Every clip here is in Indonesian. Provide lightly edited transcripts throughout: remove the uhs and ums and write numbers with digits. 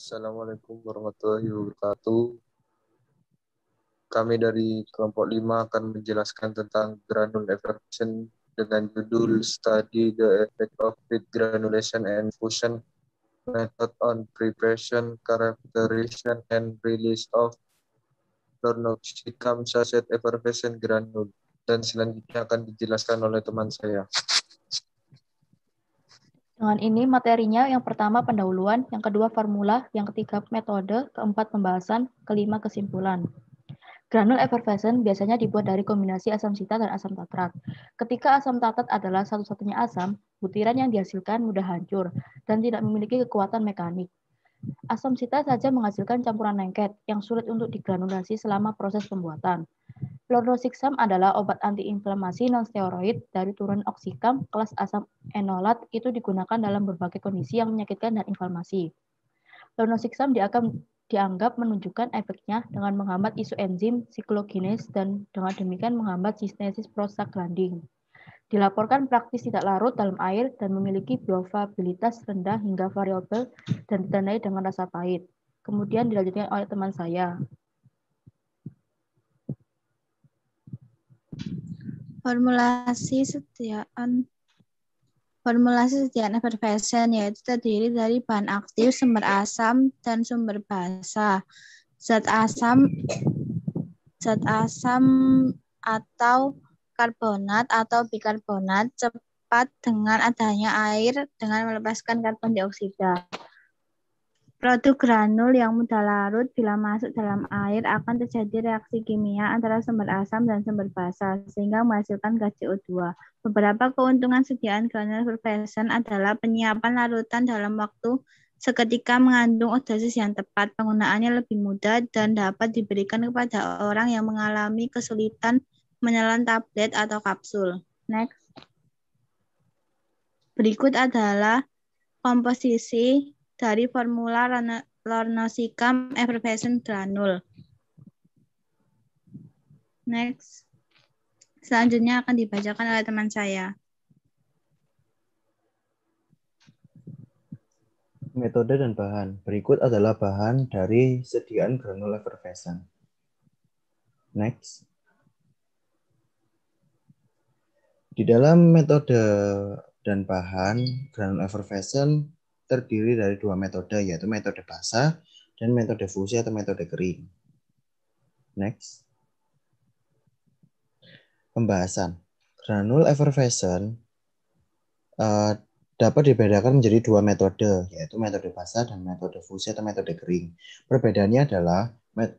Assalamualaikum warahmatullahi wabarakatuh. Kami dari kelompok 5 akan menjelaskan tentang granule effervescent dengan judul Study the Effect of Feed Granulation and Fusion Method on Preparation, Characterization, and Release of Lornoxicum Sachet Effervescent Granule. Dan selanjutnya akan dijelaskan oleh teman saya. Dengan ini materinya yang pertama pendahuluan, yang kedua formula, yang ketiga metode, keempat pembahasan, kelima kesimpulan. Granul effervescent biasanya dibuat dari kombinasi asam sitat dan asam tatrat. Ketika asam tatrat adalah satu-satunya asam, butiran yang dihasilkan mudah hancur dan tidak memiliki kekuatan mekanik. Asam sitat saja menghasilkan campuran lengket yang sulit untuk digranulasi selama proses pembuatan. Lornoxicum adalah obat antiinflamasi non-steroid dari turunan oxycam kelas asam enolat itu digunakan dalam berbagai kondisi yang menyakitkan dan inflamasi. Lornoxicum dianggap menunjukkan efeknya dengan menghambat isu enzim siklokinase dan dengan demikian menghambat sintesis prostaglandin. Dilaporkan praktis tidak larut dalam air dan memiliki bioavailabilitas rendah hingga variabel dan ditandai dengan rasa pahit. Kemudian dilanjutkan oleh teman saya. Formulasi sediaan effervescent yaitu terdiri dari bahan aktif, sumber asam, dan sumber basa. Zat asam atau karbonat atau bikarbonat cepat dengan adanya air dengan melepaskan karbon dioksida. Produk granul yang mudah larut bila masuk dalam air akan terjadi reaksi kimia antara sumber asam dan sumber basa sehingga menghasilkan gas CO2. Beberapa keuntungan sediaan granul effervescent adalah penyiapan larutan dalam waktu seketika mengandung dosis yang tepat, penggunaannya lebih mudah dan dapat diberikan kepada orang yang mengalami kesulitan menelan tablet atau kapsul. Next. Berikut adalah komposisi dari formula Lornoxicum effervescent granule. Next. Selanjutnya akan dibacakan oleh teman saya. Metode dan bahan. Berikut adalah bahan dari sediaan granul effervescent. Next. Di dalam metode dan bahan, granul effervescent terdiri dari dua metode, yaitu metode basah dan metode fusi atau metode kering. Next. Pembahasan. Granul effervescent dapat dibedakan menjadi dua metode, yaitu metode basah dan metode fusi atau metode kering. Perbedaannya adalah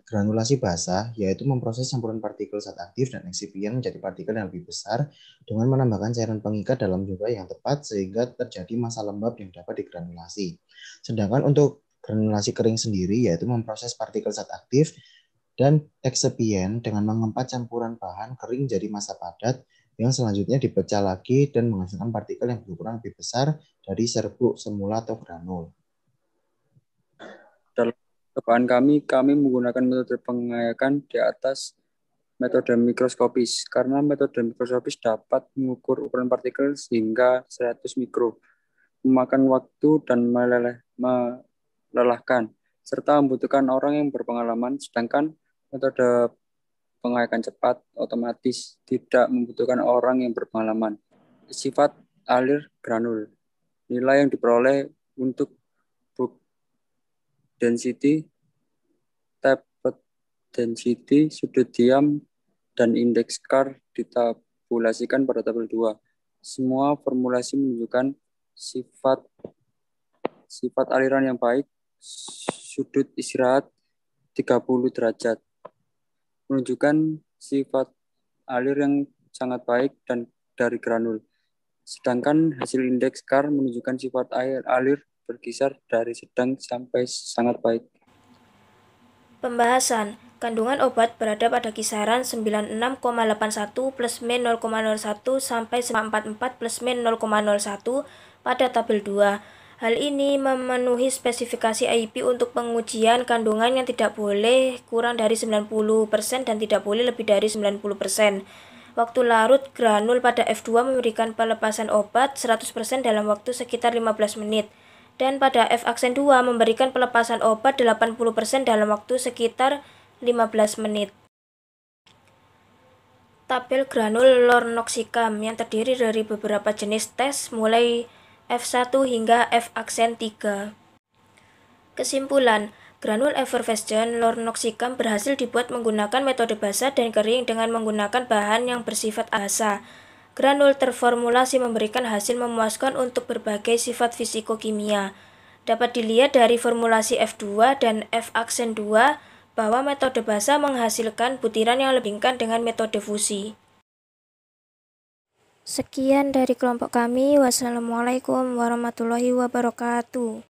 granulasi basah, yaitu memproses campuran partikel zat aktif dan eksipien menjadi partikel yang lebih besar dengan menambahkan cairan pengikat dalam jumlah yang tepat sehingga terjadi massa lembab yang dapat digranulasi. Sedangkan untuk granulasi kering sendiri, yaitu memproses partikel zat aktif dan eksipien dengan mengempat campuran bahan kering jadi massa padat yang selanjutnya dipecah lagi dan menghasilkan partikel yang berukuran lebih besar dari serbuk semula atau granul. Dalam percobaan kami menggunakan metode pengayakan di atas metode mikroskopis, karena metode mikroskopis dapat mengukur ukuran partikel hingga 100 mikro, memakan waktu dan melelahkan, serta membutuhkan orang yang berpengalaman, sedangkan metode pengayakan cepat otomatis tidak membutuhkan orang yang berpengalaman. Sifat alir granul. Nilai yang diperoleh untuk bulk density, tapered density, sudut diam, dan indeks Carr ditabulasikan pada tabel 2. Semua formulasi menunjukkan sifat aliran yang baik, sudut istirahat 30 derajat. Menunjukkan sifat alir yang sangat baik dan dari granul. Sedangkan hasil indeks Carr menunjukkan sifat alir berkisar dari sedang sampai sangat baik. Pembahasan. Kandungan obat berada pada kisaran 96,81 plus min 0,01 sampai 44 plus min 0,01 pada tabel 2. Hal ini memenuhi spesifikasi IEP untuk pengujian kandungan yang tidak boleh kurang dari 90% dan tidak boleh lebih dari 90%. Waktu larut granul pada F2 memberikan pelepasan obat 100% dalam waktu sekitar 15 menit. Dan pada F aksen 2 memberikan pelepasan obat 80% dalam waktu sekitar 15 menit. Tabel granul lornoxicam yang terdiri dari beberapa jenis tes mulai F1 hingga F aksen 3. Kesimpulan, granul effervescent lornoxicam berhasil dibuat menggunakan metode basah dan kering dengan menggunakan bahan yang bersifat basah. Granul terformulasi memberikan hasil memuaskan untuk berbagai sifat fisikokimia. Dapat dilihat dari formulasi F2 dan F aksen 2 bahwa metode basah menghasilkan butiran yang lebih ringkan dengan metode fusi. Sekian dari kelompok kami. Wassalamualaikum warahmatullahi wabarakatuh.